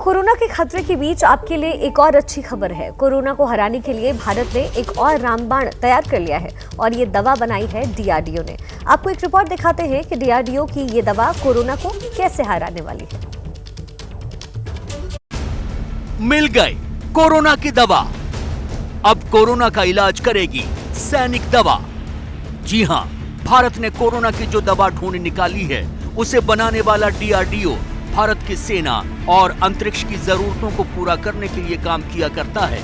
Corona के खतरे के बीच आपके लिए एक और अच्छी खबर है। कोरोना को हराने के लिए भारत ने एक और रामबाण तैयार कर लिया है और ये दवा बनाई है डीआरडीओ ने। आपको एक रिपोर्ट दिखाते हैं कि डीआरडीओ की ये दवा कोरोना को कैसे हराने वाली है। मिल गई कोरोना की दवा। अब कोरोना का इलाज करेगी सैनिक दवा। जी हां, भारत ने कोरोना की जो दवा ढूंढ निकाली है उसे बनाने वाला डीआरडीओ भारत की सेना और अंतरिक्ष की जरूरतों को पूरा करने के लिए काम किया करता है।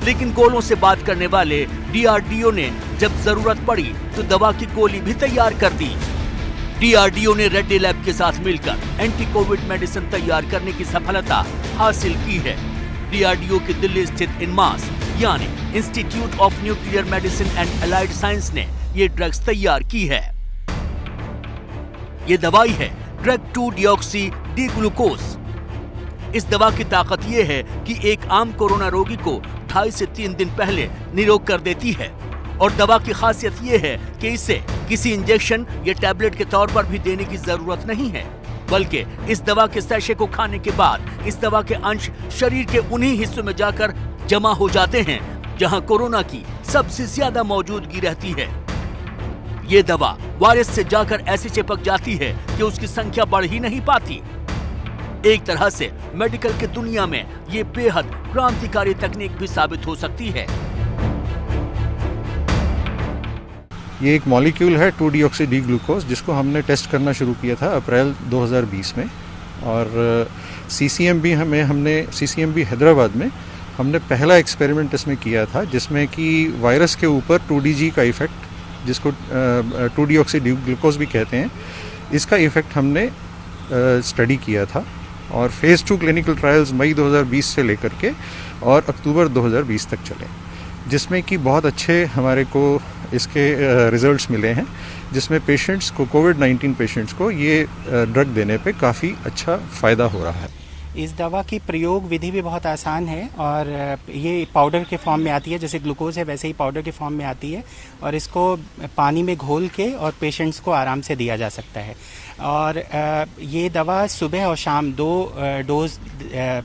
लेकिन गोलों से बात करने वाले डीआरडीओ ने जब जरूरत पड़ी तो दवा की गोली भी तैयार कर दी। डीआरडीओ ने रेड्डी लैब के साथ मिलकर एंटी कोविड मेडिसिन तैयार करने की सफलता हासिल की है। डीआरडीओ की दिल्ली स्थित इनमास यानी institute of nuclear medicine and allied science ने ये ड्रग्स तैयार की है। ये दवाई है ड्रग 2-डिऑक्सी डी ग्लूकोज। इस दवा की ताकत यह है कि एक आम कोरोना रोगी को 2.5 से 3 दिन पहले निरोग कर देती है और दवा की खासियत यह है कि इसे किसी इंजेक्शन या टैबलेट के तौर पर भी देने की जरूरत नहीं है, बल्कि इस दवा के सैशे को खाने के बाद इस दवा के अंश शरीर के उन्हीं हिस्सों में जाकर जमा हो जाते हैं जहां कोरोना की सबसे ज्यादा मौजूदगी रहती है। ये दवा वायरस से जाकर ऐसे चिपक जाती है कि उसकी संख्या बढ़ ही नहीं पाती। एक तरह से मेडिकल की दुनिया में ये बेहद क्रांतिकारी तकनीक भी साबित हो सकती है। ये एक मॉलिक्यूल है 2-डिऑक्सी डी ग्लूकोज, जिसको हमने टेस्ट करना शुरू किया था अप्रैल 2020 में। और सीसीएमबी हैदराबाद में हमने पहला एक्सपेरिमेंट इसमें किया था, जिसमें कि वायरस के ऊपर 2DG का इफेक्ट, जिसको 2-डिऑक्सी डी ग्लूकोज भी कहते हैं, इसका इफेक्ट हमने स्टडी किया था। और फेज़ 2 क्लिनिकल ट्रायल्स मई 2020 से लेकर के और अक्टूबर 2020 तक चले, जिसमें कि बहुत अच्छे हमारे को इसके रिजल्ट्स मिले हैं, जिसमें पेशेंट्स को, कोविड-19 पेशेंट्स को ये ड्रग देने पे काफ़ी अच्छा फ़ायदा हो रहा है। इस दवा की प्रयोग विधि भी बहुत आसान है और ये पाउडर के फॉर्म में आती है, जैसे ग्लूकोज है वैसे ही पाउडर के फॉर्म में आती है और इसको पानी में घोल के और पेशेंट्स को आराम से दिया जा सकता है। और ये दवा सुबह और शाम 2 डोज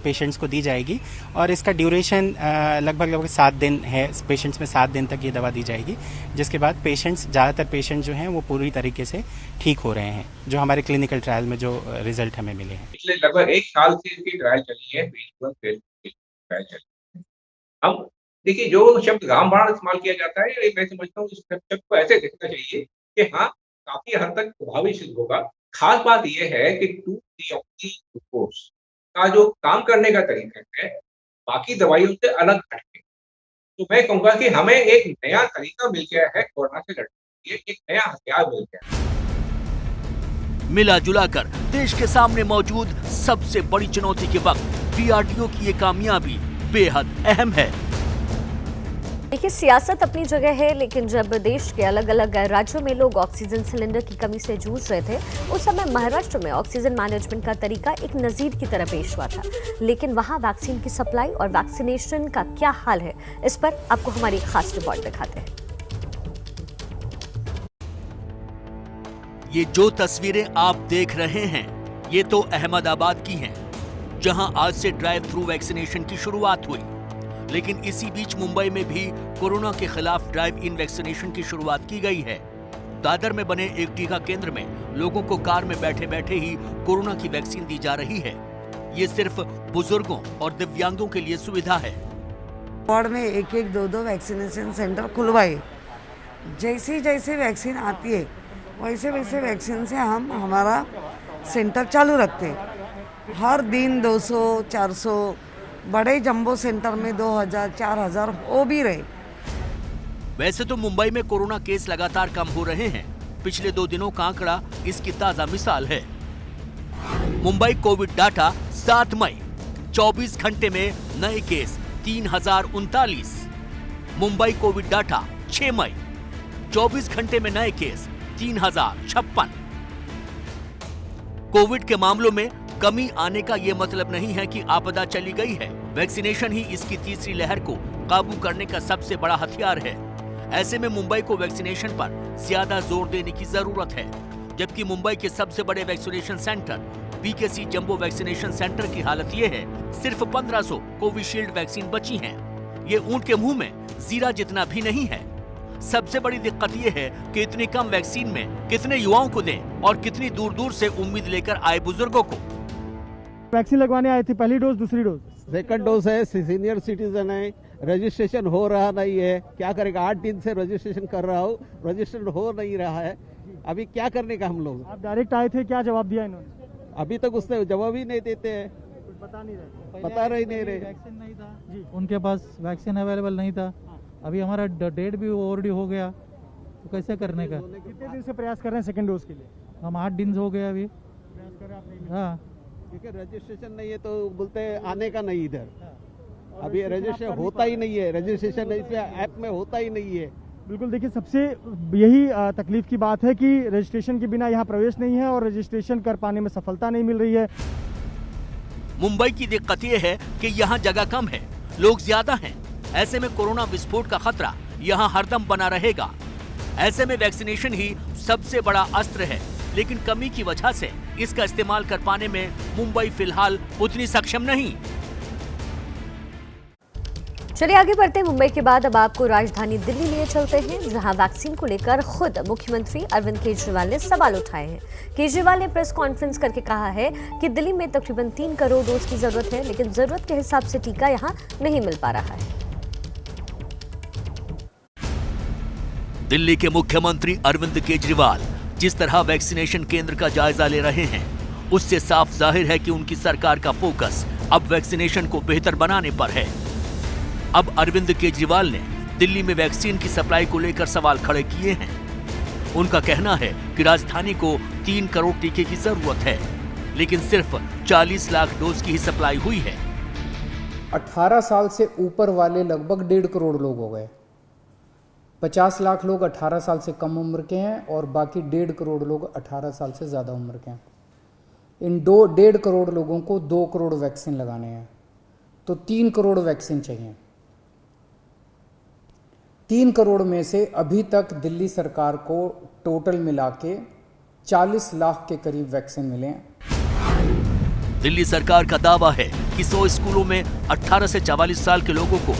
पेशेंट्स को दी जाएगी और इसका ड्यूरेशन लगभग 7 दिन है। पेशेंट्स में 7 दिन तक ये दवा दी जाएगी, जिसके बाद ज़्यादातर पेशेंट जो हैं वो पूरी तरीके से ठीक हो रहे हैं, जो हमारे क्लिनिकल ट्रायल में जो रिजल्ट हमें मिले हैं। पिछले लगभग 1 साल से इसकी ट्रायल चली है, ट्रायल चली है। अब देखिए, जो शब्द रामबाण इस्तेमाल किया जाता है, मैं समझता हूँ इस शब्द को ऐसे देखना चाहिए कि हाँ, काफी हद तक प्रभावी सिद्ध होगा। खास बात यह है कि 2-डिऑक्सी ग्लूकोज का जो काम करने का तरीका है बाकी दवाइयों से अलग हटके, तो मैं कहूँगा कि हमें एक नया तरीका मिल गया है कोरोना से लड़ने के लिए, एक नया हथियार मिल गया है। मिला जुलाकर देश के सामने मौजूद सबसे बड़ी चुनौती के वक्त डीआरडीओ की ये कामयाबी बेहद अहम है। देखिए, सियासत अपनी जगह है, लेकिन जब देश के अलग अलग राज्यों में लोग ऑक्सीजन सिलेंडर की कमी से जूझ रहे थे, उस समय महाराष्ट्र में ऑक्सीजन मैनेजमेंट का तरीका एक नजीर की तरह पेश हुआ था। लेकिन वहां वैक्सीन की सप्लाई और वैक्सीनेशन का क्या हाल है, इस पर आपको हमारी खास रिपोर्ट दिखाते हैं। ये जो तस्वीरें आप देख रहे हैं, ये तो अहमदाबाद की हैं, जहां आज से ड्राइव थ्रू वैक्सीनेशन की शुरुआत हुई। लेकिन इसी बीच मुंबई में भी कोरोना के खिलाफ ड्राइव इन वैक्सीनेशन की शुरुआत की गई है। दादर में बने एक टीका केंद्र में लोगों को कार में बैठे बैठे ही कोरोना की वैक्सीन दी जा रही है। ये सिर्फ बुजुर्गों और दिव्यांगों के लिए सुविधा है। वार्ड में 1-1, 2-2 वैक्सीनेशन सेंटर खुलवाए। जैसी जैसे वैक्सीन आती है वैसे वैसे वैक्सीन से हम हमारा सेंटर चालू रखते हैं। हर दिन 200-400, बड़े जंबो सेंटर में 2000-4000 हो भी रहे। वैसे तो मुंबई में कोरोना केस लगातार कम हो रहे हैं। पिछले 2 दिनों का आंकड़ा इसकी ताजा मिसाल है। मुंबई कोविड डाटा 7 मई 24 घंटे में नए केस 3039। मुंबई कोविड डाटा 6 मई 24 घंटे में नए केस 3056। कोविड के मामलों में कमी आने का ये मतलब नहीं है कि आपदा चली गई है। वैक्सीनेशन ही इसकी तीसरी लहर को काबू करने का सबसे बड़ा हथियार है। ऐसे में मुंबई को वैक्सीनेशन पर ज्यादा जोर देने की जरूरत है, जबकि मुंबई के सबसे बड़े vaccination centre BKC jumbo vaccination centre की हालत ये है, सिर्फ 1500 कोविशील्ड वैक्सीन बची हैं। ये ऊंट के मुंह में जीरा जितना भी नहीं है। सबसे बड़ी दिक्कत ये है कि इतनी कम वैक्सीन में कितने युवाओं को दें और कितनी दूर दूर से उम्मीद लेकर आए बुजुर्गों को। वैक्सीन लगवाने आए थे, पहली डोज दूसरी डोज सेकंड डोज है, सीनियर सिटीजन है, रजिस्ट्रेशन हो रहा नहीं है, क्या करेगा। 8 दिन से रजिस्ट्रेशन कर रहा हूँ, रजिस्ट्रेशन हो नहीं रहा है, अभी क्या करने का हम लोग। आप डायरेक्ट आए थे, क्या जवाब दिया इन्होंने? अभी तक उसने जवाब ही नहीं देते हैं, बता नहीं रहे, बता रही नहीं रहे। वैक्सीन नहीं था जी, उनके पास वैक्सीन अवेलेबल नहीं था। अभी हमारा डेट भी ओवरड्यू हो गया, तो कैसे करने का। कितने दिन से प्रयास कर रहे हैं सेकंड डोज के लिए? हम 8 दिन हो गए अभी। प्रयास कर रहे हैं आप नहीं? हाँ, क्योंकि रजिस्ट्रेशन नहीं है तो बोलते हैं आने का नहीं इधर। अभी रजिस्ट्रेशन होता ही नहीं है, रजिस्ट्रेशन इसमें ऐप में होता ही नहीं है। बिल्कुल, देखिए सबसे यही तकलीफ की बात है कि रजिस्ट्रेशन के बिना यहाँ प्रवेश नहीं है और रजिस्ट्रेशन कर पाने में सफलता नहीं मिल रही है। मुंबई की दिक्कत ये है कि यहाँ जगह कम है, लोग ज्यादा हैं। ऐसे में कोरोना विस्फोट का खतरा यहाँ हरदम बना रहेगा। ऐसे में वैक्सीनेशन ही सबसे बड़ा अस्त्र है, लेकिन कमी की वजह से इसका इस्तेमाल कर पाने में मुंबई फिलहाल उतनी सक्षम नहीं। चलिए आगे बढ़ते हैं। मुंबई के बाद अब आपको राजधानी दिल्ली लिए चलते हैं, जहां वैक्सीन को लेकर खुद मुख्यमंत्री अरविंद केजरीवाल ने सवाल उठाए हैं। केजरीवाल ने प्रेस कॉन्फ्रेंस करके कहा है कि दिल्ली में तकरीबन 3 करोड़ डोज की जरूरत है, लेकिन जरूरत के हिसाब से टीका यहां नहीं मिल पा रहा है। दिल्ली के मुख्यमंत्री अरविंद केजरीवाल जिस तरह वैक्सीनेशन केंद्र का जायजा ले रहे हैं, उससे साफ जाहिर है कि उनकी सरकार का फोकस अब वैक्सीनेशन को बेहतर बनाने पर है। अब अरविंद केजरीवाल ने दिल्ली में वैक्सीन की सप्लाई को लेकर सवाल खड़े किए हैं। उनका कहना है कि राजधानी को 3 करोड़ टीके की जरूरत है, लेकिन सिर्फ 40 लाख डोज की ही सप्लाई हुई है। 18 साल से ऊपर वाले लगभग 1.5 करोड़ लोग हो गए। 50 लाख लोग 18 साल से कम उम्र के हैं और बाकी 1.5 करोड़ लोग 18 साल से ज़्यादा उम्र के हैं। इन 1.5 करोड़ लोगों को 2 करोड़ वैक्सीन लगाने हैं, तो 3 करोड़ वैक्सीन चाहिए। 3 करोड़ में से अभी तक दिल्ली सरकार को टोटल मिला के 40 लाख के करीब वैक्सीन मिले हैं। दिल्ली सरकार का दावा है कि 100 स्कूलों में 18 से 44 साल के लोगों को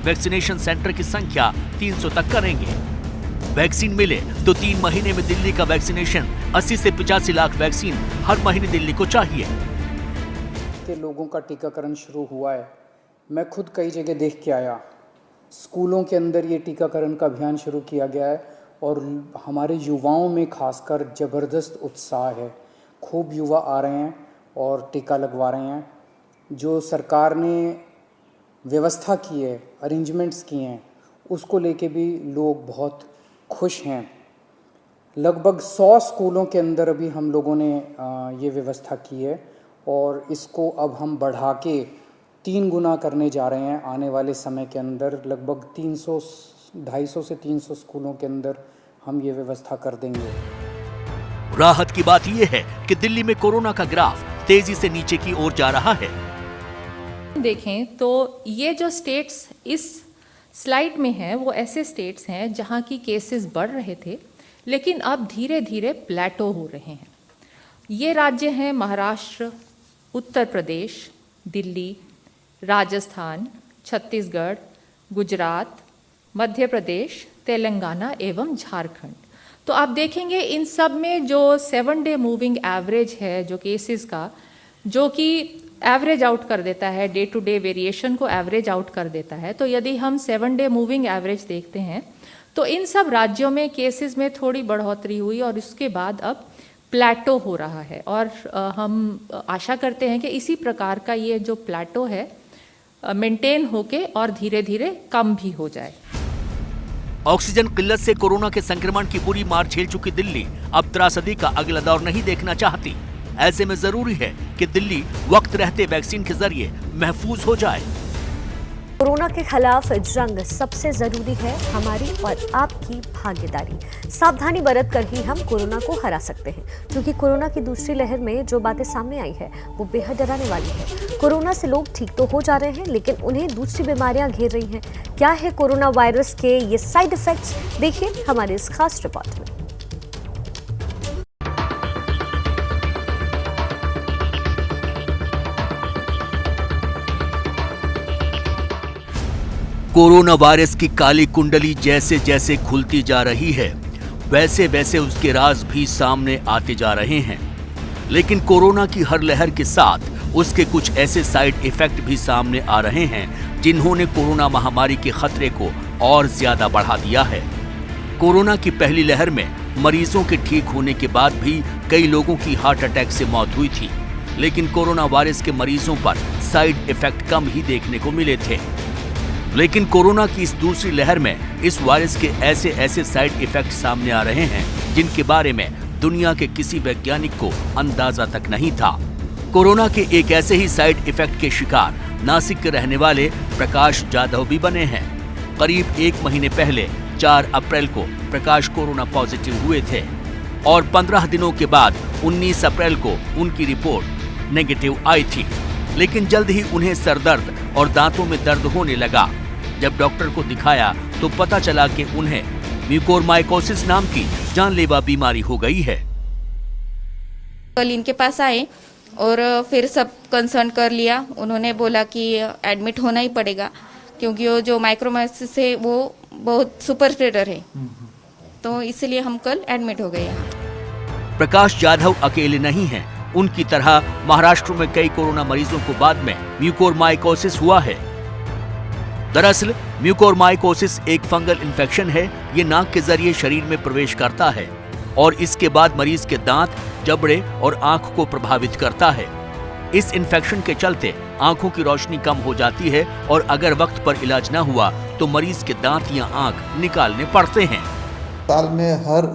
वैक्सीनेशन सेंटर की संख्या 300 तक करेंगे। वैक्सीन मिले तो 3 महीने में दिल्ली का वैक्सीनेशन 80 से 85 लाख वैक्सीन हर महीने दिल्ली को चाहिए। के लोगों का टीकाकरण शुरू हुआ है। मैं खुद कई जगह देख के आया, स्कूलों के अंदर ये टीकाकरण का अभियान शुरू किया गया है और हमारे युवाओं में खासकर ज़बरदस्त उत्साह है। खूब युवा आ रहे हैं और टीका लगवा रहे हैं। जो सरकार ने व्यवस्था की है, अरेंजमेंट्स किए हैं, उसको लेके भी लोग बहुत खुश हैं। लगभग 100 स्कूलों के अंदर अभी हम लोगों ने ये व्यवस्था की है और इसको अब हम बढ़ा के 3 गुना करने जा रहे हैं आने वाले समय के अंदर। लगभग 250 से 300 स्कूलों के अंदर हम ये व्यवस्था कर देंगे। राहत की बात यह है कि दिल्ली में कोरोना का ग्राफ तेजी से नीचे की ओर जा रहा है। देखें तो ये जो स्टेट्स इस स्लाइड में हैं वो ऐसे स्टेट्स हैं जहां की केसेस बढ़ रहे थे, लेकिन अब धीरे धीरे प्लेटो हो रहे हैं। ये राज्य हैं महाराष्ट्र, उत्तर प्रदेश, दिल्ली, राजस्थान, छत्तीसगढ़, गुजरात, मध्य प्रदेश, तेलंगाना एवं झारखंड। तो आप देखेंगे इन सब में जो 7 डे मूविंग एवरेज है जो केसेस का, जो कि एवरेज आउट कर देता है, डे टू डे वेरिएशन को एवरेज आउट कर देता है। तो यदि हम 7 डे मूविंग एवरेज देखते हैं तो इन सब राज्यों में केसेस में थोड़ी बढ़ोतरी हुई और उसके बाद अब प्लेटो हो रहा है। और हम आशा करते हैं कि इसी प्रकार का ये जो प्लेटो है मेंटेन होके और धीरे धीरे कम भी हो जाए। ऑक्सीजन किल्लत से कोरोना के संक्रमण की बुरी मार झेल चुकी दिल्ली अब त्रासदी का अगला दौर नहीं देखना चाहती। ऐसे में जरूरी है कि दिल्ली वक्त रहते वैक्सीन के जरिए महफूज हो जाए। कोरोना के खिलाफ जंग सबसे जरूरी है हमारी और आपकी भागीदारी। सावधानी बरत कर ही हम कोरोना को हरा सकते हैं, क्योंकि कोरोना की दूसरी लहर में जो बातें सामने आई है वो बेहद डराने वाली है। कोरोना से लोग ठीक तो हो जा रहे हैं, लेकिन उन्हें दूसरी बीमारियां घेर रही हैं। क्या है कोरोना वायरस के ये साइड इफेक्ट्स, देखिए हमारे इस खास रिपोर्ट में। कोरोना वायरस की काली कुंडली जैसे जैसे खुलती जा रही है, वैसे वैसे उसके राज भी सामने आते जा रहे हैं। लेकिन कोरोना की हर लहर के साथ उसके कुछ ऐसे साइड इफेक्ट भी सामने आ रहे हैं जिन्होंने कोरोना महामारी के खतरे को और ज्यादा बढ़ा दिया है। कोरोना की पहली लहर में मरीजों के ठीक होने के बाद भी कई लोगों की हार्ट अटैक से मौत हुई थी, लेकिन कोरोना वायरस के मरीजों पर साइड इफेक्ट कम ही देखने को मिले थे। लेकिन कोरोना की इस दूसरी लहर में इस वायरस के ऐसे साइड इफेक्ट सामने आ रहे हैं जिनके बारे में दुनिया के किसी वैज्ञानिक को अंदाजा तक नहीं था। कोरोना के एक ऐसे ही साइड इफेक्ट के शिकार नासिक के रहने वाले प्रकाश जाधव भी बने हैं। करीब 1 महीने पहले 4 अप्रैल को प्रकाश कोरोना पॉजिटिव हुए थे और 15 दिनों के बाद 19 अप्रैल को उनकी रिपोर्ट नेगेटिव आई थी। लेकिन जल्द ही उन्हें सरदर्द और दांतों में दर्द होने लगा। जब डॉक्टर को दिखाया तो पता चला कि उन्हें म्यूकोरमाइकोसिस नाम की जानलेवा बीमारी हो गई है। कल इनके पास आए और फिर सब कंसर्न कर लिया। उन्होंने बोला कि एडमिट होना ही पड़ेगा क्योंकि वो जो माइक्रोमाइकोसिस है वो बहुत सुपर स्प्रेडर है, तो इसलिए हम कल एडमिट हो गए यहाँ। प्रकाश जाधव अकेले नहीं हैं। उनकी तरह महाराष्ट्र में कई कोरोना मरीजों को बाद में म्यूकोरमाइकोसिस हुआ है। दरअसल म्यूकोरमाइकोसिस एक फंगल इन्फेक्शन है। ये नाक के जरिए शरीर में प्रवेश करता है और इसके बाद मरीज के दांत, जबड़े और आंख को प्रभावित करता है। इस इन्फेक्शन के चलते आंखों की रोशनी कम हो जाती है और अगर वक्त पर इलाज न हुआ तो मरीज के दांत या आंख निकालने पड़ते हैं। साल में हर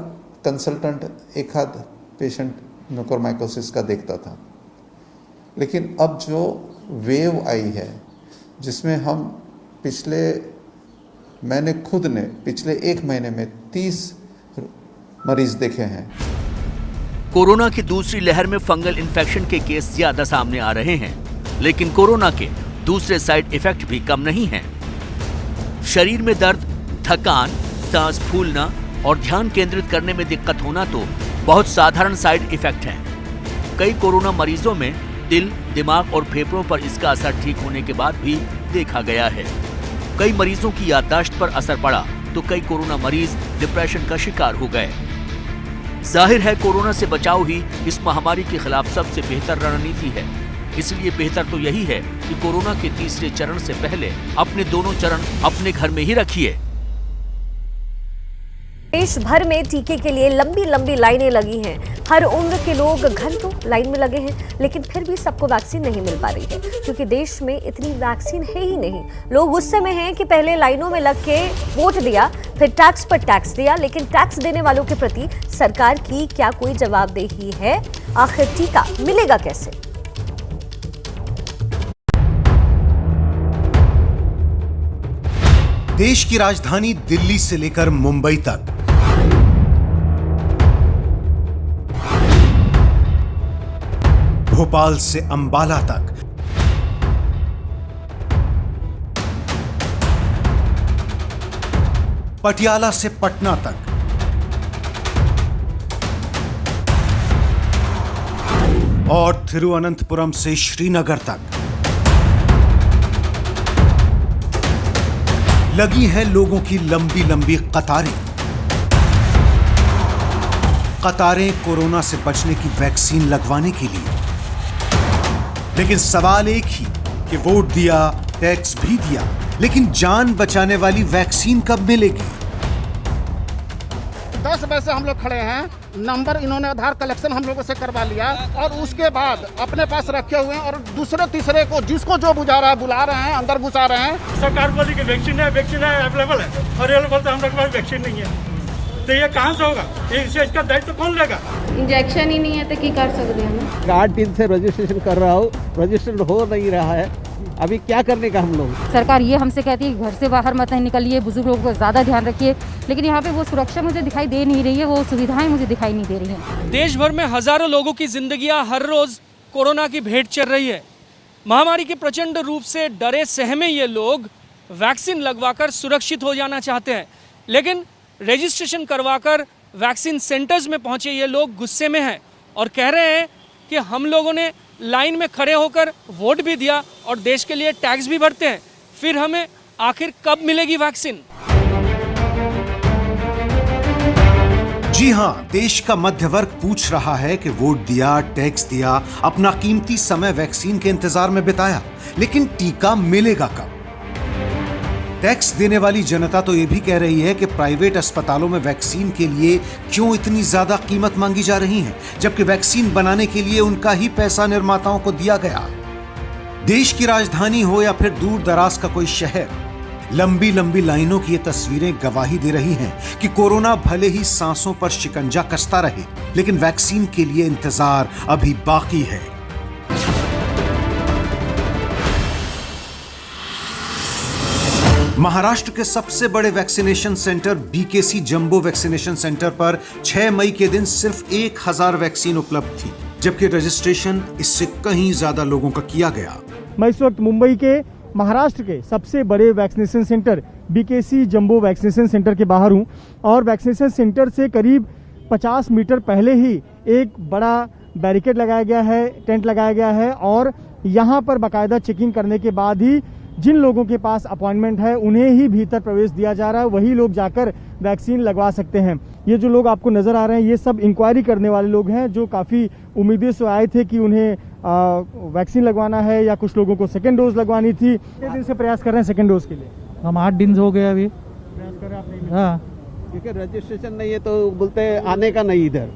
कंसल्टेंट एक आध पेशेंट म्यूकोरमाइकोसिस का देखता था, लेकिन अब जो वेव आई है जिसमें हम मैंने खुद ने पिछले 1 महीने में 30 मरीज देखे हैं। कोरोना की दूसरी लहर में फंगल इन्फेक्शन के केस ज्यादा सामने आ रहे हैं, लेकिन कोरोना के दूसरे साइड इफेक्ट भी कम नहीं हैं। शरीर में दर्द, थकान, सांस फूलना और ध्यान केंद्रित करने में दिक्कत होना तो बहुत साधारण साइड इफेक्ट हैं। कई कोरोना मरीजों में दिल, दिमाग और फेफड़ों पर इसका असर ठीक होने के बाद भी देखा गया है। कई मरीजों की याददाश्त पर असर पड़ा तो कई कोरोना मरीज डिप्रेशन का शिकार हो गए। जाहिर है कोरोना से बचाव ही इस महामारी के खिलाफ सबसे बेहतर रणनीति है। इसलिए बेहतर तो यही है कि कोरोना के तीसरे चरण से पहले अपने दोनों चरण अपने घर में ही रखिए। देश भर में टीके के लिए लंबी लंबी लाइनें लगी हैं। हर उम्र के लोग घंटों लाइन में लगे हैं, लेकिन फिर भी सबको वैक्सीन नहीं मिल पा रही है क्योंकि देश में इतनी वैक्सीन है ही नहीं। लोग गुस्से में हैं कि पहले लाइनों में लग के वोट दिया, फिर टैक्स पर टैक्स दिया, लेकिन टैक्स देने वालों के प्रति सरकार की क्या कोई जवाबदेही है? आखिर टीका मिलेगा कैसे? देश की राजधानी दिल्ली से लेकर मुंबई तक भोपाल से अंबाला तक, पटियाला से पटना तक, और तिरुवनंतपुरम से श्रीनगर तक लगी है लोगों की लंबी लंबी कतारें। कतारें कोरोना से बचने की वैक्सीन लगवाने के लिए। लेकिन सवाल एक ही कि वोट दिया, टैक्स भी दिया, लेकिन जान बचाने वाली वैक्सीन कब मिलेगी? 10 बजे से हम लोग खड़े हैं। नंबर इन्होंने आधार कलेक्शन हम लोगों से करवा लिया और उसके बाद अपने पास रखे हुए हैं और दूसरे तीसरे को जिसको जो बुझा रहा है बुला रहे हैं, अंदर घुसा रहे हैं। सरकार बोली कि वैक्सीन है अवेलेबल है और ये लोग बोलते हैं हम लोग के पास वैक्सीन नहीं है, तो ये कहाँ से होगा? इसका दायित्व कौन लेगा? इंजेक्शन ही नहीं है तो क्या कर सकते हैं? 8 दिन से रजिस्ट्रेशन कर रहा हूँ, रजिस्ट्रेशन हो नहीं रहा है। अभी क्या करने का हम लोग? सरकार ये हमसे कहती है घर से बाहर मत निकलिए, बुजुर्ग लोगों को ज़्यादा ध्यान रखिए, लेकिन यहाँ पे वो सुरक्षा मुझे दिखाई दे नहीं रही है, वो सुविधाएं मुझे दिखाई नहीं दे रही हैं। देश भर में हजारों लोगों की जिंदगियां हर रोज कोरोना की भेंट चल रही है। महामारी के प्रचंड रूप से डरे सहमे ये लोग वैक्सीन लगवाकर सुरक्षित हो जाना चाहते हैं, लेकिन रजिस्ट्रेशन करवाकर वैक्सीन सेंटर्स में पहुंचे ये लोग गुस्से में हैं और कह रहे हैं कि हम लोगों ने लाइन में खड़े होकर वोट भी दिया और देश के लिए टैक्स भी भरते हैं, फिर हमें आखिर कब मिलेगी वैक्सीन? जी हां, देश का मध्य वर्ग पूछ रहा है कि वोट दिया, टैक्स दिया, अपना कीमती समय वैक्सीन के इंतजार में बिताया, लेकिन टीका मिलेगा कब? टैक्स देने वाली जनता तो ये भी कह रही है कि प्राइवेट अस्पतालों में वैक्सीन के लिए क्यों इतनी ज्यादा कीमत मांगी जा रही है, जबकि वैक्सीन बनाने के लिए उनका ही पैसा निर्माताओं को दिया गया। देश की राजधानी हो या फिर दूर दराज का कोई शहर, लंबी लंबी लाइनों की ये तस्वीरें गवाही दे रही हैं कि कोरोना भले ही सांसों पर शिकंजा कसता रहे, लेकिन वैक्सीन के लिए इंतजार अभी बाकी है। महाराष्ट्र के सबसे बड़े vaccination centre BKC jumbo vaccination centre पर 6 मई के दिन सिर्फ 1000 वैक्सीन उपलब्ध थी, जबकि रजिस्ट्रेशन इससे कहीं ज्यादा लोगों का किया गया। मैं इस वक्त मुंबई के महाराष्ट्र के सबसे बड़े vaccination centre BKC jumbo vaccination centre के बाहर हूं और वैक्सीनेशन सेंटर से करीब 50 मीटर पहले ही एक बड़ा बैरिकेड लगाया गया है, टेंट लगाया गया है और यहां पर बाकायदा चेकिंग करने के बाद ही जिन लोगों के पास अपॉइंटमेंट है उन्हें ही भीतर प्रवेश दिया जा रहा है, वही लोग जाकर वैक्सीन लगवा सकते हैं। ये जो लोग आपको नजर आ रहे हैं ये सब इंक्वायरी करने वाले लोग हैं जो काफ़ी उम्मीदें से आए थे कि उन्हें वैक्सीन लगवाना है या कुछ लोगों को सेकेंड डोज लगवानी थी। कितने दिन से प्रयास कर रहे हैं सेकेंड डोज के लिए? हम 8 दिन हो गए अभी प्रयास कर रहे हैं। हाँ, क्योंकि रजिस्ट्रेशन नहीं है तो बोलते हैं आने का नहीं इधर।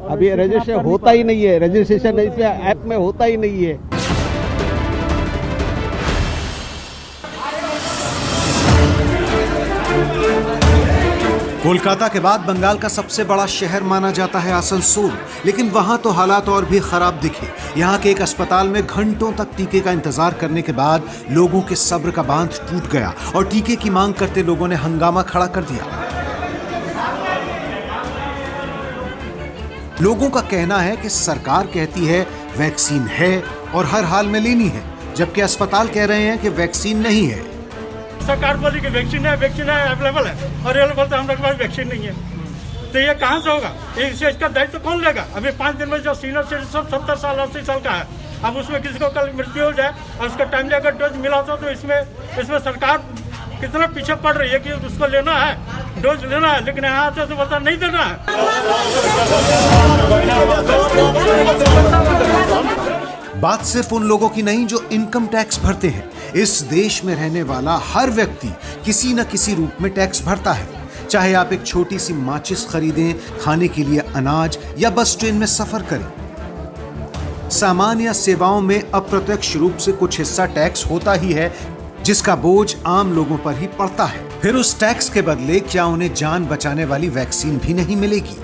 अभी रजिस्ट्रेशन होता ही नहीं है, रजिस्ट्रेशन इसमें ऐप में होता ही नहीं है। कोलकाता के बाद बंगाल का सबसे बड़ा शहर माना जाता है आसनसोल, लेकिन वहां तो हालात और भी खराब दिखे। यहां के एक अस्पताल में घंटों तक टीके का इंतजार करने के बाद लोगों के सब्र का बांध टूट गया और टीके की मांग करते लोगों ने हंगामा खड़ा कर दिया। लोगों का कहना है कि सरकार कहती है वैक्सीन है और हर हाल में लेनी है, जबकि अस्पताल कह रहे हैं कि वैक्सीन नहीं है। सरकार बोली कि वैक्सीन है अवेलेबल है और ये लोग बोलते हैं हम लोग के पास वैक्सीन नहीं है, तो ये कहाँ से होगा? इसका दायित्व कौन लेगा? अभी 5 दिन में जो सीनियर सिटीजन 70 साल 80 साल का है, अब उसमें किसी को कल मृत्यु हो जाए और उसका टाइमली अगर डोज मिला होता तो इसमें सरकार कितना पीछे पड़ रही है कि उसको लेना है, डोज लेना है, लेकिन यहाँ से तो बता नहीं देना है। बात सिर्फ उन लोगों की नहीं जो इनकम टैक्स भरते हैं। इस देश में रहने वाला हर व्यक्ति किसी न किसी रूप में टैक्स भरता है, चाहे आप एक छोटी सी माचिस खरीदें, खाने के लिए अनाज या बस ट्रेन में सफर करें। सामान या सेवाओं में अप्रत्यक्ष रूप से कुछ हिस्सा टैक्स होता ही है, जिसका बोझ आम लोगों पर ही पड़ता है। फिर उस टैक्स के बदले क्या उन्हें जान बचाने वाली वैक्सीन भी नहीं मिलेगी?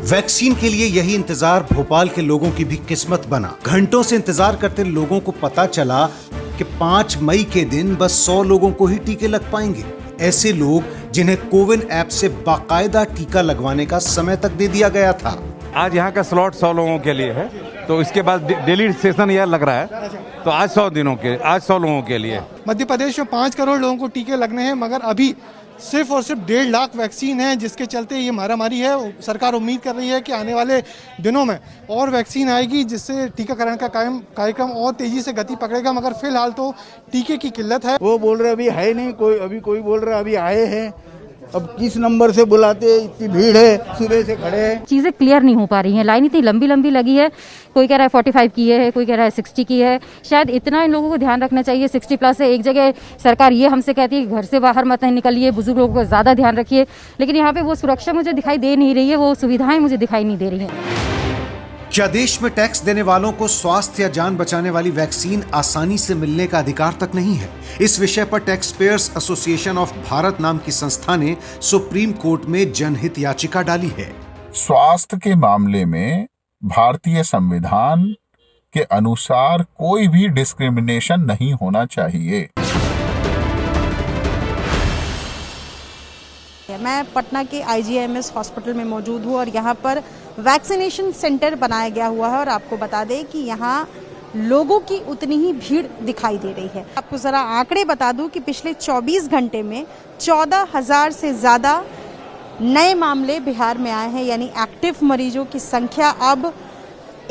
वैक्सीन के लिए यही इंतजार भोपाल के लोगों की भी किस्मत बना। घंटों से इंतजार करते लोगों को पता चला कि 5 मई के दिन बस 100 लोगों को ही टीके लग पाएंगे। ऐसे लोग जिन्हें कोविन ऐप से बाकायदा टीका लगवाने का समय तक दे दिया गया था। आज यहाँ का स्लॉट 100 लोगों के लिए है, तो इसके बाद डेली सेशन यह लग रहा है, तो आज 100 लोगों के लिए। मध्य प्रदेश में 5 करोड़ लोगों को टीके लगने हैं, मगर अभी सिर्फ और सिर्फ 1.5 लाख वैक्सीन है, जिसके चलते ये मारामारी है। सरकार उम्मीद कर रही है कि आने वाले दिनों में और वैक्सीन आएगी, जिससे टीकाकरण का कार्यक्रम और तेजी से गति पकड़ेगा, मगर फिलहाल तो टीके की किल्लत है। वो बोल रहे अभी है नहीं कोई, अभी कोई बोल रहा अभी आए हैं, अब किस नंबर से बुलाते, इतनी भीड़ है, सुबह से खड़े हैं। चीज़ें क्लियर नहीं हो पा रही हैं, लाइन इतनी लंबी लंबी लगी है, कोई कह रहा है 45 की है, कोई कह रहा है 60 की है। शायद इतना इन लोगों को ध्यान रखना चाहिए 60 प्लस है। एक जगह सरकार ये हमसे कहती है कि घर से बाहर मत निकलिए, बुजुर्ग लोगों को ज़्यादा ध्यान रखिए, लेकिन यहाँ पे वो सुरक्षा मुझे दिखाई दे नहीं रही है, वो सुविधाएं मुझे दिखाई नहीं दे रही हैं। क्या देश में टैक्स देने वालों को स्वास्थ्य या जान बचाने वाली वैक्सीन आसानी से मिलने का अधिकार तक नहीं है? इस विषय पर tax payers association of Bharat नाम की संस्था ने सुप्रीम कोर्ट में जनहित याचिका डाली है। स्वास्थ्य के मामले में भारतीय संविधान के अनुसार कोई भी डिस्क्रिमिनेशन नहीं होना चाहिए। मैं पटना के IGIMS हॉस्पिटल में मौजूद हूँ और यहाँ पर वैक्सीनेशन सेंटर बनाया गया हुआ है और आपको बता दें कि यहाँ लोगों की उतनी ही भीड़ दिखाई दे रही है। आपको ज़रा आंकड़े बता दूं कि पिछले 24 घंटे में 14,000 से ज़्यादा नए मामले बिहार में आए हैं, यानी एक्टिव मरीजों की संख्या अब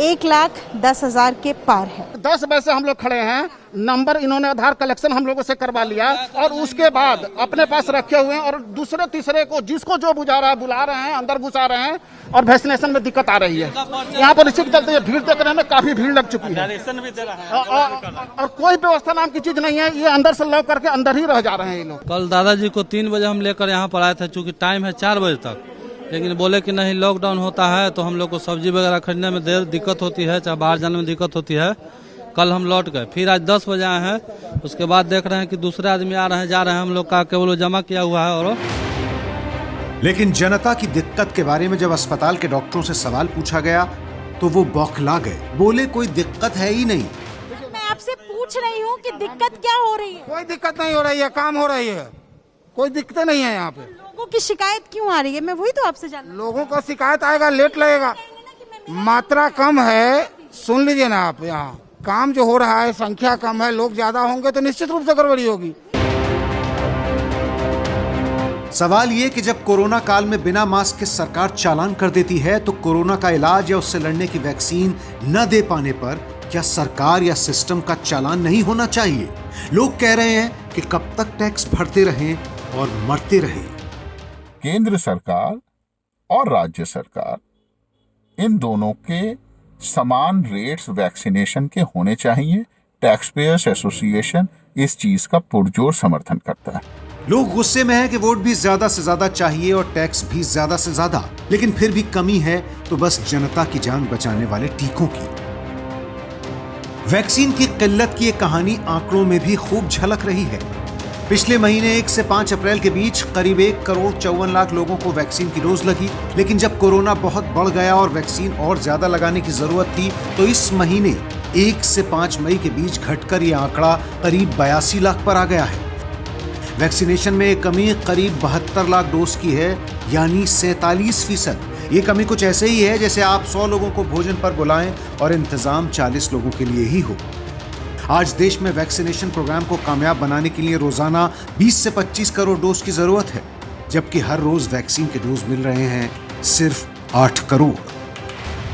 1,10,000 के पार है। 10 बजे से हम लोग खड़े हैं, नंबर इन्होंने आधार कलेक्शन हम लोगों से करवा लिया और उसके बाद अपने पास रखे हुए हैं और दूसरे तीसरे को जिसको जो बुझा रहा है बुला रहे हैं, अंदर घुसा रहे हैं और वैक्सीनेशन में दिक्कत आ रही है। यहाँ पर इसी के चलते भीड़ देख रहे हैं, काफी भीड़ लग चुकी है और कोई व्यवस्था नाम की चीज नहीं है। ये अंदर से लॉक करके अंदर ही रह जा रहे हैं ये लोग। कल दादाजी को 3 बजे हम लेकर यहाँ पर आए थे, चूँकि टाइम है 4 बजे तक, लेकिन बोले कि नहीं लॉकडाउन होता है तो हम लोग को सब्जी वगैरह खरीदने में दिक्कत होती है, चाहे बाहर जाने में दिक्कत होती है। कल हम लौट गए, फिर आज 10 बजे आए हैं। उसके बाद देख रहे हैं कि दूसरे आदमी आ रहे हैं, जा रहे हैं, हम लोग का केवल जमा किया हुआ है। और लेकिन जनता की दिक्कत के बारे में जब अस्पताल के डॉक्टरों से सवाल पूछा गया तो वो बौखला गए, बोले कोई दिक्कत है ही नहीं। मैं आपसे पूछ रही हूँ कि दिक्कत क्या हो रही है? कोई दिक्कत नहीं हो रही है, काम हो रही है, कोई दिक्कत नहीं है। यहाँ पे लोगों की शिकायत क्यों आ रही है? मैं वही तो आपसे जानना। लोगों का शिकायत आएगा, लेट लगेगा, मात्रा कम है। सुन लीजिए ना आप, यहाँ काम जो हो रहा है, संख्या कम है, लोग ज्यादा होंगे तो निश्चित रूप से गड़बड़ी होगी। सवाल ये कि जब कोरोना काल में बिना मास्क के सरकार चालान कर देती है तो कोरोना का इलाज या उससे लड़ने की वैक्सीन न दे पाने पर क्या सरकार या सिस्टम का चालान नहीं होना चाहिए? लोग कह रहे हैं कि कब तक टैक्स भरते रहें और मरते रहें। केंद्र सरकार और राज्य सरकार इन दोनों के समान रेट्स वैक्सीनेशन के होने चाहिए। टैक्स पेयर्स एसोसिएशन इस चीज का पुरजोर समर्थन करता है। लोग गुस्से में हैं कि वोट भी ज्यादा से ज्यादा चाहिए और टैक्स भी ज्यादा से ज्यादा, लेकिन फिर भी कमी है तो बस जनता की जान बचाने वाले टीकों की। वैक्सीन की किल्लत की ये कहानी आंकड़ों में भी खूब झलक रही है। पिछले महीने 1 से 5 अप्रैल के बीच करीब 1,54,00,000 लोगों को वैक्सीन की डोज लगी, लेकिन जब कोरोना बहुत बढ़ गया और वैक्सीन और ज्यादा लगाने की जरूरत थी तो इस महीने 1 से 5 मई के बीच घटकर यह आंकड़ा करीब 82 लाख पर आ गया है। वैक्सीनेशन में कमी करीब 72 लाख डोज की है, यानी 47%। ये कमी कुछ ऐसे ही है जैसे आप 100 लोगों को भोजन पर बुलाएं और इंतजाम 40 लोगों के लिए ही हो। आज देश में वैक्सीनेशन प्रोग्राम को कामयाब बनाने के लिए रोजाना 20 से 25 करोड़ डोज की जरूरत है, जबकि हर रोज वैक्सीन के डोज मिल रहे हैं सिर्फ 8 करोड़।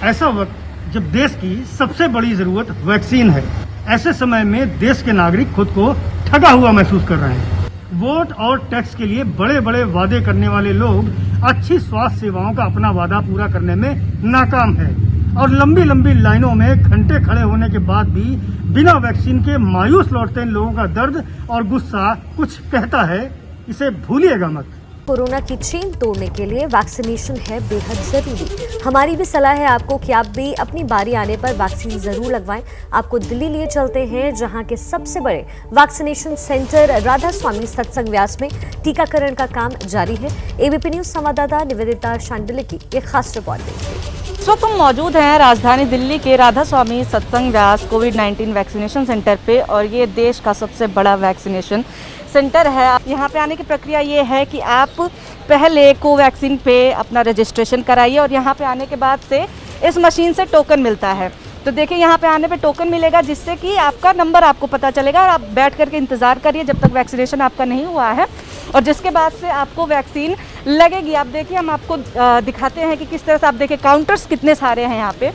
ऐसा वक्त जब देश की सबसे बड़ी जरूरत वैक्सीन है, ऐसे समय में देश के नागरिक खुद को ठगा हुआ महसूस कर रहे हैं। वोट और टैक्स के लिए बड़े बड़े वादे करने वाले लोग अच्छी स्वास्थ्य सेवाओं का अपना वादा पूरा करने में नाकाम है और लंबी लंबी लाइनों में घंटे खड़े होने के बाद भी बिना वैक्सीन के मायूस लौटते इन लोगों का दर्द और गुस्सा कुछ कहता है, इसे भूलिएगा मत। कोरोना की चेन तोड़ने के लिए वैक्सीनेशन है बेहद जरूरी। हमारी भी सलाह है आपको कि आप भी अपनी बारी आने पर वैक्सीन जरूर लगवाएं। आपको दिल्ली लिए चलते हैं, जहां के सबसे बड़े वैक्सीनेशन सेंटर राधा स्वामी सत्संग व्यास में टीकाकरण का काम जारी है। एबीपी न्यूज संवाददाता निवेदिता शांडिल्य की एक खास रिपोर्ट देखिए। इस वक्त हम मौजूद हैं राजधानी दिल्ली के राधा स्वामी सत्संग व्यास कोविड-19 वैक्सीनेशन सेंटर पे और ये देश का सबसे बड़ा वैक्सीनेशन सेंटर है। यहाँ पे आने की प्रक्रिया ये है कि आप पहले कोवैक्सीन पे अपना रजिस्ट्रेशन कराइए और यहाँ पे आने के बाद से इस मशीन से टोकन मिलता है। तो देखिए यहाँ पे आने पे टोकन मिलेगा जिससे कि आपका नंबर आपको पता चलेगा और आप बैठ करके इंतज़ार करिए जब तक वैक्सीनेशन आपका नहीं हुआ है और जिसके बाद से आपको वैक्सीन लगेगी। आप देखिए, हम आपको दिखाते हैं कि किस तरह से, आप देखिए काउंटर्स कितने सारे हैं यहाँ पे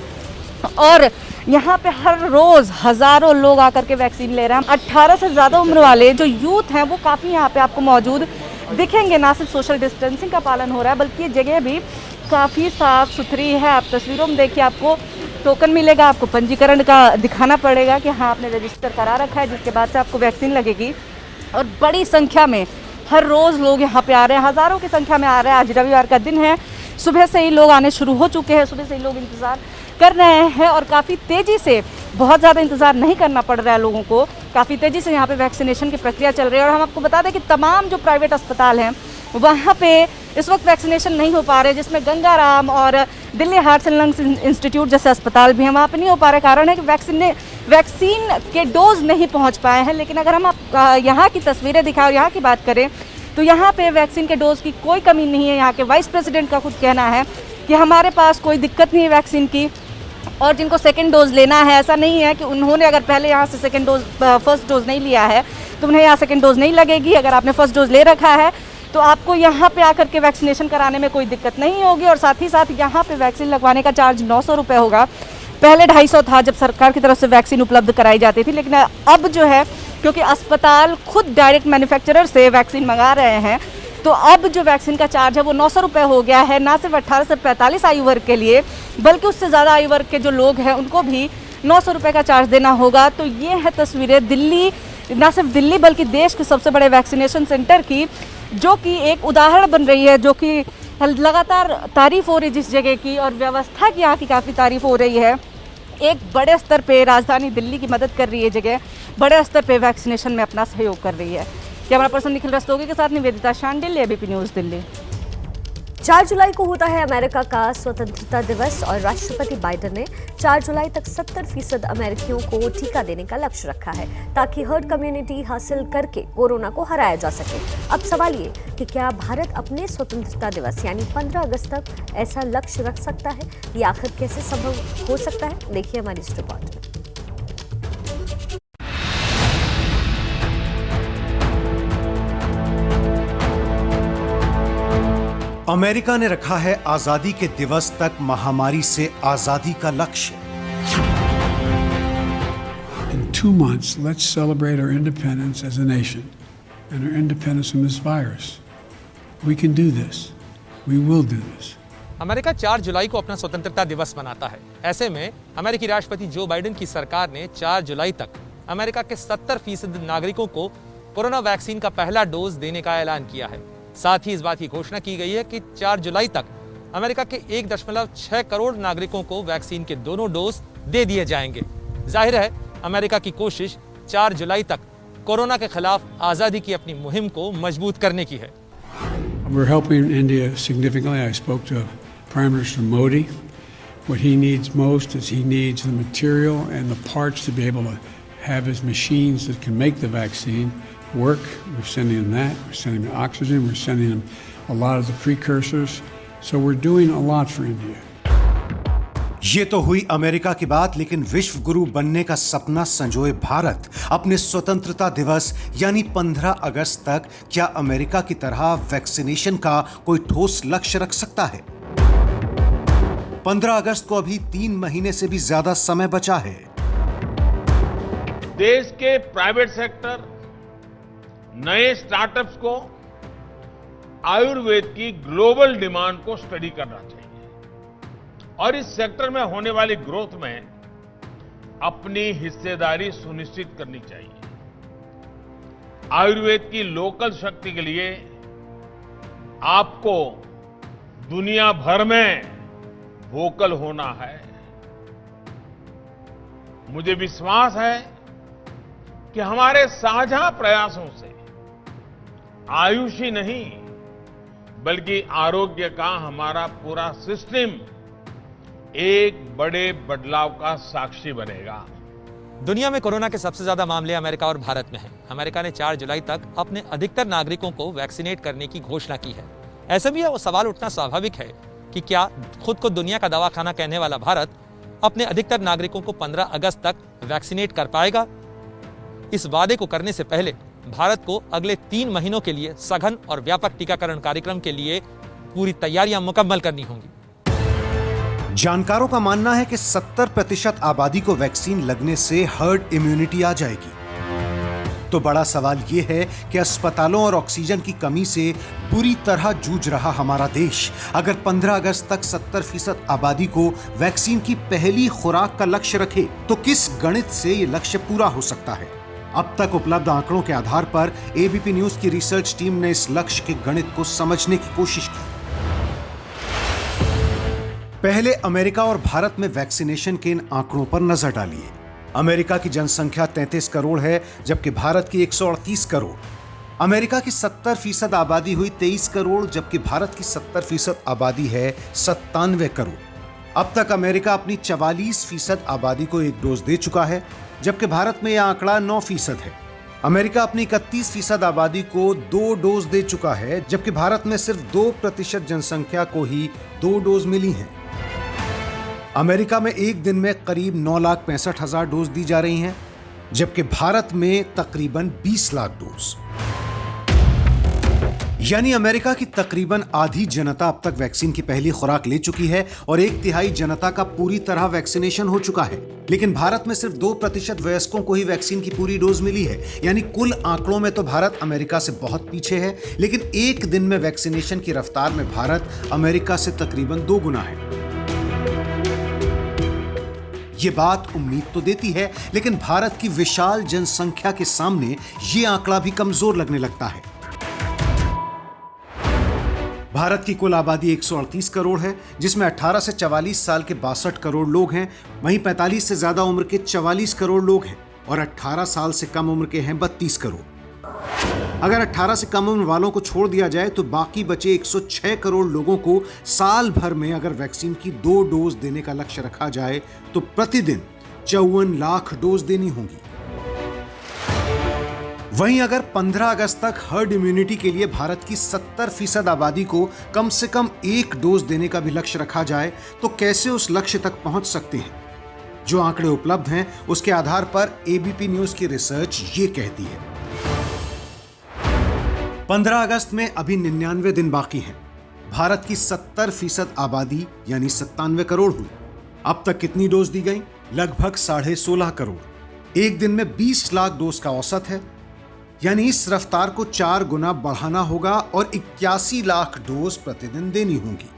और यहाँ पे हर रोज़ हज़ारों लोग आकर के वैक्सीन ले रहे हैं। 18 से ज़्यादा उम्र वाले जो यूथ हैं वो काफ़ी यहाँ पे आपको मौजूद दिखेंगे। ना सिर्फ सोशल डिस्टेंसिंग का पालन हो रहा है बल्कि ये जगह भी काफ़ी साफ़ सुथरी है। आप तस्वीरों में देखिए, आपको टोकन मिलेगा, आपको पंजीकरण का दिखाना पड़ेगा कि हाँ आपने रजिस्टर करा रखा है, जिसके बाद से आपको वैक्सीन लगेगी। और बड़ी संख्या में हर रोज़ लोग यहाँ पे आ रहे हैं, हज़ारों की संख्या में आ रहे हैं। आज रविवार का दिन है, सुबह से ही लोग आने शुरू हो चुके हैं, सुबह से ही लोग इंतज़ार कर रहे हैं और काफ़ी तेज़ी से, बहुत ज़्यादा इंतज़ार नहीं करना पड़ रहा है लोगों को, काफ़ी तेज़ी से यहाँ पे वैक्सीनेशन की प्रक्रिया चल रही है। और हम आपको बता दें कि तमाम जो प्राइवेट अस्पताल हैं वहाँ पे इस वक्त वैक्सीनेशन नहीं हो पा रहे, जिसमें गंगाराम और Delhi heart and lungs institute जैसे अस्पताल भी हैं, वहाँ पे नहीं हो पा रहे। कारण है कि वैक्सीन के डोज नहीं पहुँच पाए हैं। लेकिन अगर हम आप यहाँ की तस्वीरें दिखाएं और यहाँ की बात करें तो यहाँ पे वैक्सीन के डोज की कोई कमी नहीं है। यहाँ के वाइस प्रेसिडेंट का खुद कहना है कि हमारे पास कोई दिक्कत नहीं है वैक्सीन की, और जिनको सेकंड डोज लेना है, ऐसा नहीं है कि उन्होंने अगर पहले यहाँ से फर्स्ट डोज नहीं लिया है तो उन्हें यहाँ सेकंड डोज नहीं लगेगी। अगर आपने फर्स्ट डोज ले रखा है तो आपको यहाँ पे आकर के वैक्सीनेशन कराने में कोई दिक्कत नहीं होगी। और साथ ही साथ यहाँ पे वैक्सीन लगवाने का चार्ज 900 रुपये होगा। पहले 250 था जब सरकार की तरफ से वैक्सीन उपलब्ध कराई जाती थी, लेकिन अब जो है क्योंकि अस्पताल खुद डायरेक्ट मैन्युफैक्चरर से वैक्सीन मंगा रहे हैं, तो अब जो वैक्सीन का चार्ज है वो 900 रुपये हो गया है, ना सिर्फ 18 से 45 आयु वर्ग के लिए बल्कि उससे ज़्यादा आयु वर्ग के जो लोग हैं उनको भी 900 रुपये का चार्ज देना होगा। तो ये है तस्वीरें दिल्ली, ना सिर्फ दिल्ली बल्कि देश के सबसे बड़े वैक्सीनेशन सेंटर की, जो कि एक उदाहरण बन रही है, जो कि लगातार तारीफ हो रही है जिस जगह की, और व्यवस्था की यहाँ की काफ़ी तारीफ हो रही है। एक बड़े स्तर पे राजधानी दिल्ली की मदद कर रही है जगह, बड़े स्तर पे वैक्सीनेशन में अपना सहयोग कर रही है। कैमरा पर्सन निखिल रस्तोगी के साथ निवेदिता शांडिल, एबीपी न्यूज़ दिल्ली। 4 जुलाई को होता है अमेरिका का स्वतंत्रता दिवस और राष्ट्रपति बाइडेन ने 4 जुलाई तक 70% अमेरिकियों को टीका देने का लक्ष्य रखा है ताकि हर्ड कम्युनिटी हासिल करके कोरोना को हराया जा सके। अब सवाल ये कि क्या भारत अपने स्वतंत्रता दिवस यानी 15 अगस्त तक ऐसा लक्ष्य रख सकता है? ये आखिर कैसे संभव हो सकता है, देखिए हमारी इस रिपोर्ट में। अमेरिका ने रखा है आजादी के दिवस तक महामारी से आजादी का लक्ष्य। In 2 months, let's celebrate our independence as a nation and our independence from this virus. We can do this. We will do this. America 4 जुलाई को अपना स्वतंत्रता दिवस मनाता है। ऐसे में अमेरिकी राष्ट्रपति जो बाइडेन की सरकार ने 4 जुलाई तक अमेरिका के 70% नागरिकों को कोरोना वैक्सीन का पहला डोज देने का ऐलान किया है। साथ ही इस बात की घोषणा की गई है कि 4 जुलाई तक अमेरिका के 1.6 करोड़ नागरिकों को वैक्सीन के दोनों डोज दे दिए जाएंगे। जाहिर है अमेरिका की कोशिश 4 जुलाई तक कोरोना के खिलाफ आजादी की अपनी मुहिम को मजबूत करने की है। We're helping India significantly. I spoke to Prime Minister Modi. What he needs most is he needs the material and the parts to be able to have his machines that can make the vaccine work. We're sending them that. We're sending them oxygen. We're sending them a lot of the precursors. So we're doing a lot for India. ये तो हुई America की बात, लेकिन विश्व गुरु बनने का सपना संजोए भारत अपने स्वतंत्रता दिवस यानी 15 अगस्त तक क्या अमेरिका की तरह वैक्सीनेशन का कोई ठोस लक्ष्य रख सकता है? 15 अगस्त को अभी 3 महीने से भी ज्यादा समय बचा है। देश के प्राइवेट सेक्टर, नए स्टार्टअप्स को आयुर्वेद की ग्लोबल डिमांड को स्टडी करना चाहिए और इस सेक्टर में होने वाली ग्रोथ में अपनी हिस्सेदारी सुनिश्चित करनी चाहिए। आयुर्वेद की लोकल शक्ति के लिए आपको दुनिया भर में वोकल होना है। मुझे विश्वास है कि हमारे साझा प्रयासों से आयुष ही नहीं बल्कि आरोग्य का हमारा पूरा सिस्टम एक बड़े बदलाव का साक्षी बनेगा। दुनिया में कोरोना के सबसे ज्यादा मामले अमेरिका और भारत में हैं। अमेरिका ने 4 जुलाई तक अपने अधिकतर नागरिकों को वैक्सीनेट करने की घोषणा की है। ऐसे में वो सवाल उठना स्वाभाविक है कि क्या खुद को दुनिया का दवाखाना कहने वाला भारत अपने अधिकतर नागरिकों को 15 अगस्त तक वैक्सीनेट कर पाएगा? इस वादे को करने से पहले भारत को अगले 3 महीनों के लिए सघन और व्यापक टीकाकरण कार्यक्रम के लिए पूरी तैयारियां मुकम्मल करनी होंगी। जानकारों का मानना है कि 70% आबादी को वैक्सीन लगने से हर्ड इम्यूनिटी आ जाएगी। तो बड़ा सवाल यह है कि अस्पतालों और ऑक्सीजन की कमी से बुरी तरह जूझ रहा हमारा देश अगर 15 अगस्त तक 70% आबादी को वैक्सीन की पहली खुराक का लक्ष्य रखे तो किस गणित से यह लक्ष्य पूरा हो सकता है? अब तक उपलब्ध आंकड़ों के आधार पर एबीपी न्यूज की रिसर्च टीम ने इस लक्ष्य के गणित को समझने की कोशिश की। पहले अमेरिका और भारत में वैक्सीनेशन के इन आंकड़ों पर नजर डालिए। अमेरिका की जनसंख्या 33 करोड़ है जबकि भारत की 138 करोड़। अमेरिका की 70% आबादी हुई 23 करोड़ जबकि भारत की 70% आबादी है 97 करोड़। अब तक अमेरिका अपनी 44% आबादी को 1 डोज दे चुका है जबकि भारत में यह आंकड़ा 9% है। अमेरिका अपनी 31% आबादी को 2 डोज दे चुका है जबकि भारत में सिर्फ 2% जनसंख्या को ही 2 डोज मिली हैं। अमेरिका में एक दिन में करीब 9,65,000 डोज दी जा रही हैं जबकि भारत में तकरीबन 20 लाख डोज। यानी अमेरिका की तकरीबन आधी जनता अब तक वैक्सीन की पहली खुराक ले चुकी है और 1/3 जनता का पूरी तरह वैक्सीनेशन हो चुका है। लेकिन भारत में सिर्फ 2% वयस्कों को ही वैक्सीन की पूरी डोज मिली है। यानी कुल आंकड़ों में तो भारत अमेरिका से बहुत पीछे है, लेकिन एक दिन में वैक्सीनेशन की रफ्तार में भारत अमेरिका से तकरीबन 2 गुना है। ये बात उम्मीद तो देती है, लेकिन भारत की विशाल जनसंख्या के सामने ये आंकड़ा भी कमजोर लगने लगता है। भारत की कुल आबादी 138 करोड़ है, जिसमें 18 से 44 साल के 62 करोड़ लोग हैं। वहीं 45 से ज्यादा उम्र के 44 करोड़ लोग हैं और 18 साल से कम उम्र के हैं 32 करोड़। अगर 18 से कम उम्र वालों को छोड़ दिया जाए तो बाकी बचे 106 करोड़ लोगों को साल भर में अगर वैक्सीन की 2 डोज देने का लक्ष्य रखा जाए तो प्रतिदिन 54 लाख डोज देनी होंगी। वहीं अगर 15 अगस्त तक हर्ड इम्यूनिटी के लिए भारत की 70% आबादी को कम से कम 1 डोज देने का भी लक्ष्य रखा जाए तो कैसे उस लक्ष्य तक पहुंच सकते हैं? जो आंकड़े उपलब्ध हैं उसके आधार पर एबीपी न्यूज की रिसर्च ये कहती है। 15 अगस्त में अभी 99 दिन बाकी हैं। भारत की 70% आबादी यानी 97 करोड़ हुई। अब तक कितनी डोज दी गई? लगभग 16.5 करोड़। एक दिन में 20 लाख डोज का औसत है, यानी इस रफ्तार को 4 गुना बढ़ाना होगा और 81 लाख डोज प्रतिदिन देनी होंगी।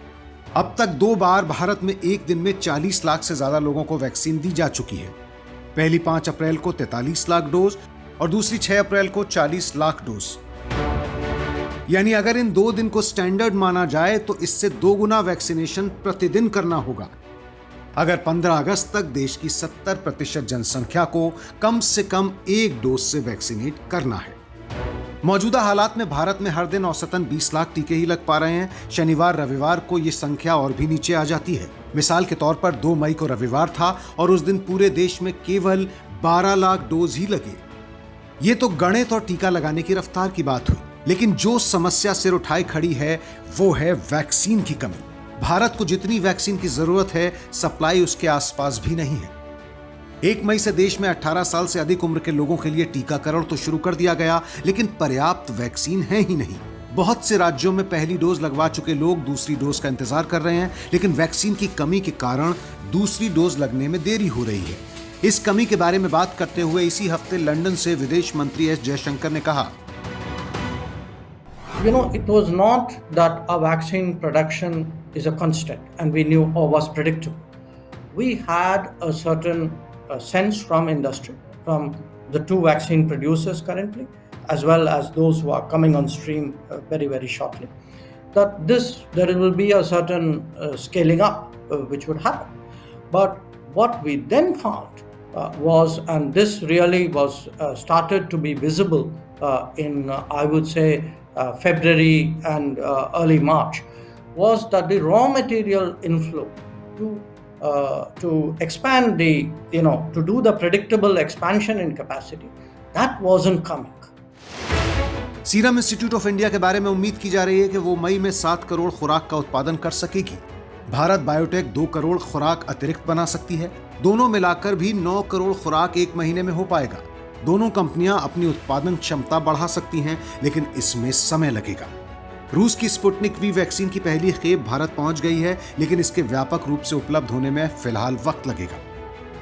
अब तक 2 बार भारत में एक दिन में 40 लाख से ज्यादा लोगों को वैक्सीन दी जा चुकी है। पहली 5 अप्रैल को 43 लाख डोज और दूसरी 6 अप्रैल को 40 लाख डोज। यानी अगर इन 2 दिन को स्टैंडर्ड माना जाए तो इससे 2 गुना वैक्सीनेशन प्रतिदिन करना होगा अगर 15 अगस्त तक देश की 70% जनसंख्या को कम से कम 1 डोज से वैक्सीनेट करना है। मौजूदा हालात में भारत में हर दिन औसतन 20 लाख टीके ही लग पा रहे हैं। शनिवार रविवार को ये संख्या और भी नीचे आ जाती है। मिसाल के तौर पर 2 मई को रविवार था और उस दिन पूरे देश में केवल 12 लाख डोज ही लगे। ये तो गणित और टीका लगाने की रफ्तार की बात हुई, लेकिन जो समस्या सिर उठाए खड़ी है वो है वैक्सीन की कमी। भारत को जितनी वैक्सीन की जरूरत है, सप्लाई उसके आसपास भी नहीं है। 1 मई से देश में 18 साल से अधिक उम्र के लोगों के लिए टीकाकरण तो शुरू कर दिया गया, लेकिन पर्याप्त वैक्सीन है ही नहीं। बहुत से राज्यों में पहली डोज लगवा चुके लोग दूसरी डोज का इंतजार कर रहे हैं, लेकिन वैक्सीन की कमी के कारण दूसरी डोज लगने में देरी हो रही है। इस कमी के बारे में बात करते हुए इसी हफ्ते लंदन से विदेश मंत्री एस जयशंकर ने कहा, You know, it was not that our vaccine production is a constant and we knew or was predictable. We had a certain sense from industry, from the 2 vaccine producers currently, as well as those who are coming on stream very, very shortly, that there will be a certain scaling up which would happen. But what we then found was, and this really was started to be visible in, I would say, February and early March, was that the raw material inflow to expand to do the predictable expansion in capacity, that wasn't coming. Serum institute of India के बारे में उम्मीद की जा रही है कि वो मई में 7 करोड़ खुराक का उत्पादन कर सकेगी। भारत बायोटेक 2 करोड़ खुराक अतिरिक्त बना सकती है। दोनों मिलाकर भी 9 करोड़ खुराक 1 महीने में हो पाएगा। दोनों कंपनियां अपनी उत्पादन क्षमता बढ़ा सकती हैं, लेकिन इसमें समय लगेगा। रूस की स्पुतनिक वी वैक्सीन की पहली खेप भारत पहुंच गई है, लेकिन इसके व्यापक रूप से उपलब्ध होने में फिलहाल वक्त लगेगा।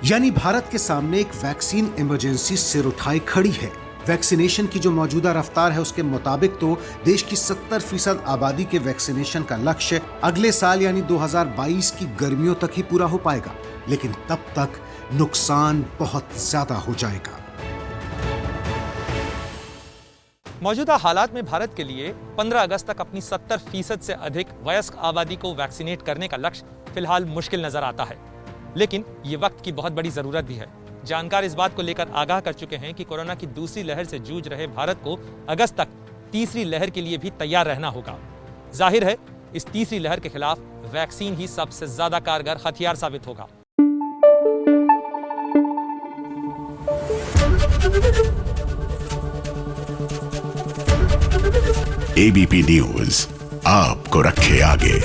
यानी भारत के सामने एक वैक्सीन इमरजेंसी सिर उठाए खड़ी है। वैक्सीनेशन की जो मौजूदा रफ्तार है उसके मुताबिक तो देश की 70% आबादी के वैक्सीनेशन का लक्ष्य अगले साल यानी 2022 की गर्मियों तक ही पूरा हो पाएगा, लेकिन तब तक नुकसान बहुत ज्यादा हो जाएगा। मौजूदा हालात में भारत के लिए 15 अगस्त तक अपनी 70% से अधिक वयस्क आबादी को वैक्सीनेट करने का लक्ष्य फिलहाल मुश्किल नजर आता है, लेकिन ये वक्त की बहुत बड़ी जरूरत भी है। जानकार इस बात को लेकर आगाह कर चुके हैं कि कोरोना की दूसरी लहर से जूझ रहे भारत को अगस्त तक तीसरी लहर के लिए भी तैयार रहना होगा। जाहिर है इस तीसरी लहर के खिलाफ वैक्सीन ही सबसे ज्यादा कारगर हथियार साबित होगा। एबीपी न्यूज आपको रखे आगे।